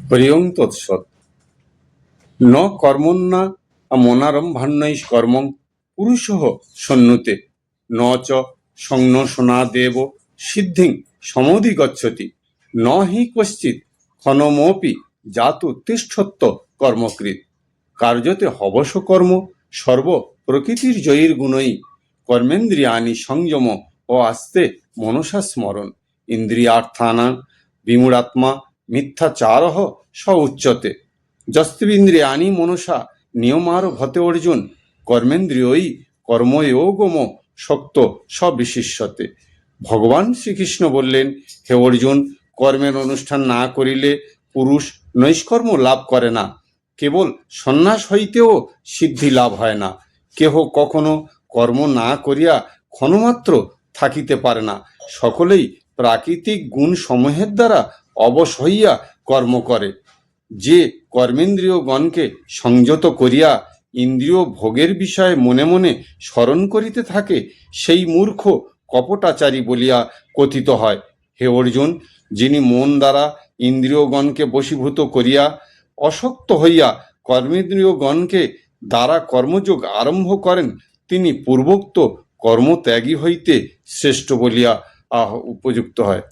হরিওং তৎসৎ। ন কর্মণ্যা মনারম্ভান্নৈঃ কর্মং পুরুষঃ সন্নুতে ন চ সংন্যসনাদেব সিদ্ধিং সমধিগচ্ছতি ন হি কশ্চিৎ ক্ষণমপি জাতু তিষ্ঠত্য কর্মকৃৎ। কার্যতে হবস কর্ম সর্ব প্রকৃতির জয়ীর গুণই কর্মেন্দ্রিয়াণি সংযম ও আস্তে মনসা স্মরণ ইন্দ্রিয়ার্থানাং বিমূঢ়াত্মা মিথ্যাচারঃ স উচ্যতে। যস্ত্বিন্দ্রিয়াণি মনসা নিয়মারভতে অর্জুন কর্মেন্দ্রিয়ই কর্ময়োগম শক্ত সবিশিষ্যতে। ভগবান শ্রীকৃষ্ণ বললেন, হে অর্জুন, কর্মের অনুষ্ঠান না করিলে পুরুষ নৈষ্কর্ম লাভ করে না। কেবল সন্ন্যাস হইতেও সিদ্ধি লাভ হয় না। কেহ কখনো কর্ম না করিয়া ক্ষণমাত্র থাকিতে পারে না। সকলেই প্রাকৃতিক গুণ সমূহের দ্বারা অবশ হইয়া কর্ম করে। যে কর্মেন্দ্রিয়গণকে সংযত করিয়া ইন্দ্রিয় ভোগের বিষয়ে মনে মনে স্মরণ করিতে থাকে, সেই মূর্খ কপটাচারী বলিয়া কথিত হয়। হে অর্জুন, যিনি মন দ্বারা ইন্দ্রিয়গণকে বশীভূত করিয়া অশক্ত হইয়া কর্মেন্দ্রিয়গণকে দ্বারা কর্মযোগ আরম্ভ করেন, তিনি পূর্বোক্ত কর্মত্যাগী হইতে শ্রেষ্ঠ বলিয়া উপযুক্ত হয়।